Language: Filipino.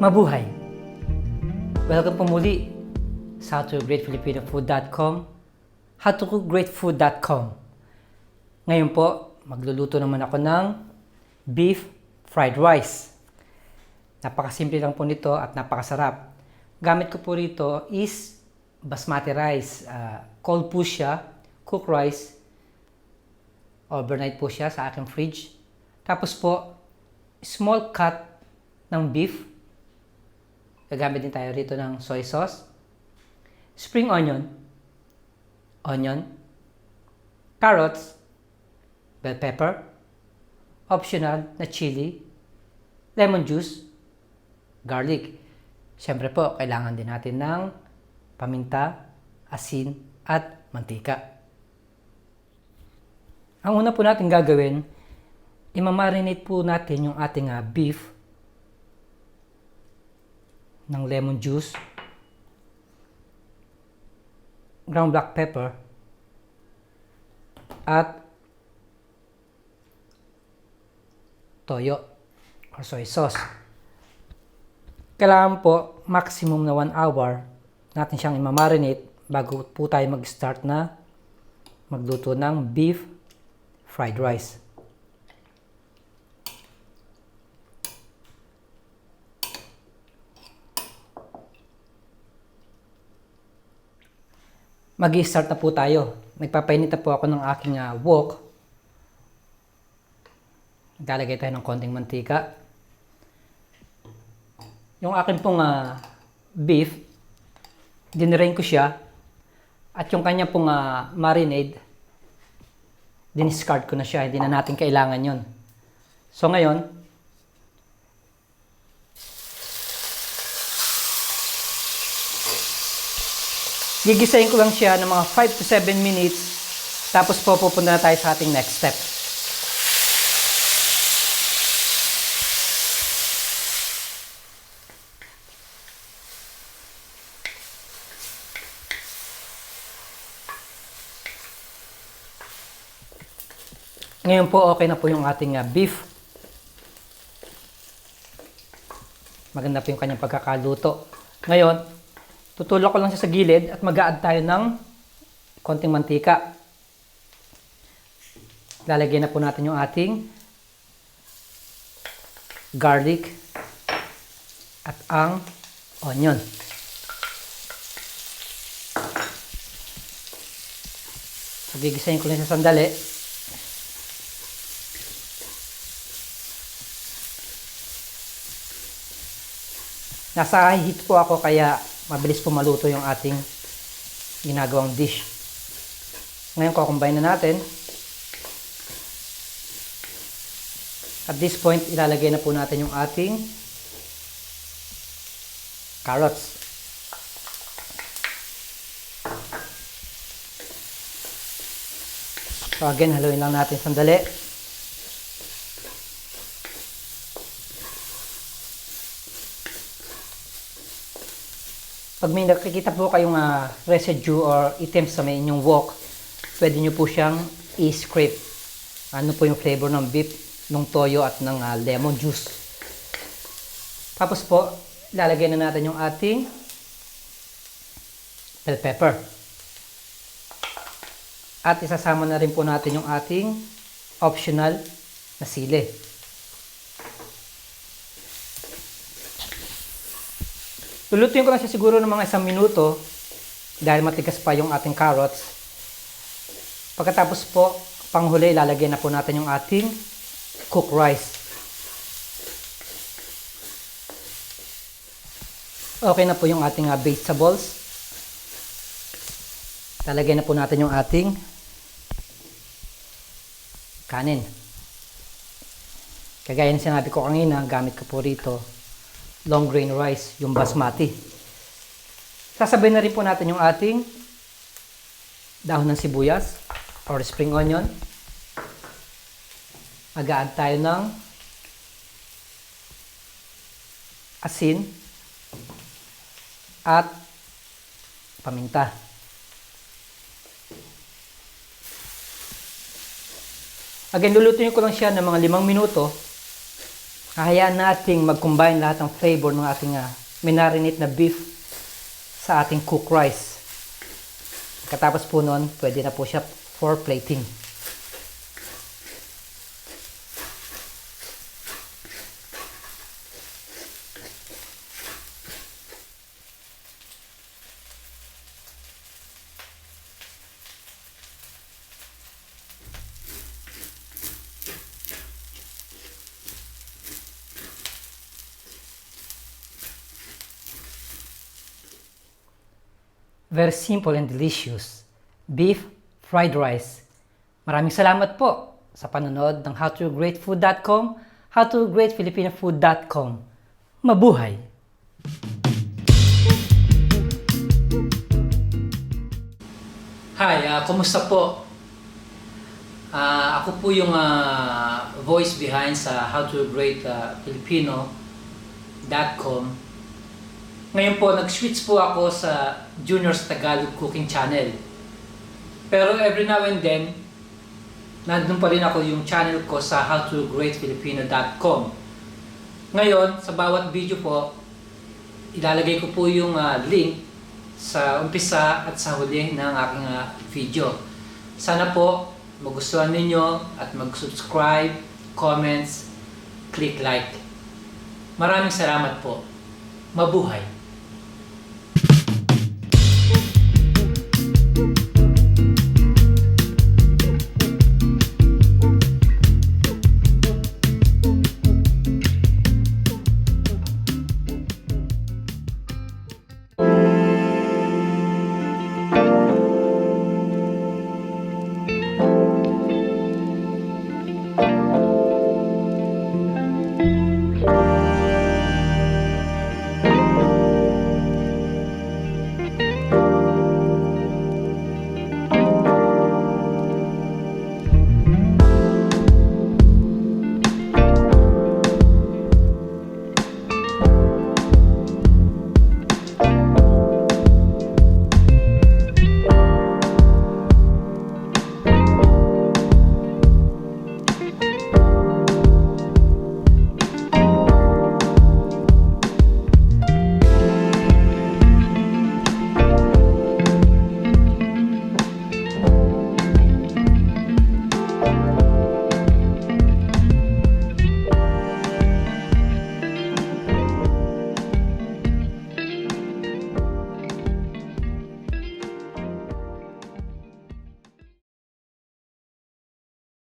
Mabuhay! Welcome po muli sa howtogreatfilipinofood.com, howtocooggreatfood.com. Ngayon po, magluluto naman ako ng beef fried rice. Napakasimple lang po nito at napakasarap. Gamit ko po rito is basmati rice. Cold po siya, cooked rice. Overnight po siya sa aking fridge. Tapos po, small cut ng beef. Gagamit din tayo rito ng soy sauce, spring onion, carrots, bell pepper, optional na chili, lemon juice, garlic. Siyempre po, kailangan din natin ng paminta, asin, at mantika. Ang una po natin gagawin, imamarinate po natin yung ating beef ng lemon juice, ground black pepper, at toyo or soy sauce. Kailangan po maximum na 1 hour natin siyang imamarinate bago po tayo mag-start na magluto ng beef fried rice. Mag-i-start na po tayo. Nagpapainit na po ako ng aking wok. Naglalagay tayo ng konting mantika. Yung akin pong beef, dinirain ko siya. At yung kanya pong marinade, diniscard ko na siya. Hindi na natin kailangan yon. So ngayon, gigisahin ko lang siya ng mga 5 to 7 minutes. Tapos po pupunta na tayo sa ating next step. Ngayon po okay na po yung ating beef. Maganda po yung kanyang pagkakaluto. Ngayon, tutulak ko lang siya sa gilid at mag-a-add tayo ng konting mantika. Lalagyan na po natin yung ating garlic at ang onion. So, gigisahin ko lang siya sandali. Nasa high heat po ako kaya mabilis po maluto yung ating ginagawang dish. Ngayon, kukumbine na natin. At this point, ilalagay na po natin yung ating carrots. So again, haluin lang natin sandali. Pag may nakikita po kayong residue or items sa may inyong wok, pwede nyo po siyang i-scrape. Ano po yung flavor ng beef, ng toyo at ng lemon juice. Tapos po, lalagay na natin yung ating bell pepper. At isasama na rin po natin yung ating optional na sili. Lulutuin ko lang siya siguro ng mga 1 minuto dahil matigas pa yung ating carrots. Pagkatapos po, panghuli, ilalagay na po natin yung ating cooked rice. Okay na po yung ating vegetables. Lalagay na po natin yung ating kanin. Kagaya ng sinabi ko kanina, gamit ko po rito long grain rice, yung basmati. Sasabay na rin po natin yung ating dahon ng sibuyas or spring onion. Mag-a-add tayo ng asin at paminta. Again, lulutuin ko lang siya ng mga 5 minuto Hayaan nating mag-combine lahat ng flavor ng ating minarinate na beef sa ating cooked rice. Pagkatapos po nun, pwede na po siya for plating. Very simple and delicious. Beef fried rice. Maraming salamat po sa panonood ng howtogreatfood.com, howtogreatfilipinofood.com. Mabuhay! Hi, kumusta po? Ako po yung voice behind sa howtogreatfilipino.com. Ngayon po, nag-switch po ako sa Junior's Tagalog Cooking Channel. Pero every now and then, nandun pa rin ako yung channel ko sa howtogreatfilipino.com. Ngayon, sa bawat video po, ilalagay ko po yung link sa umpisa at sa huli ng aking video. Sana po magustuhan ninyo at mag-subscribe, comments, click like. Maraming salamat po. Mabuhay!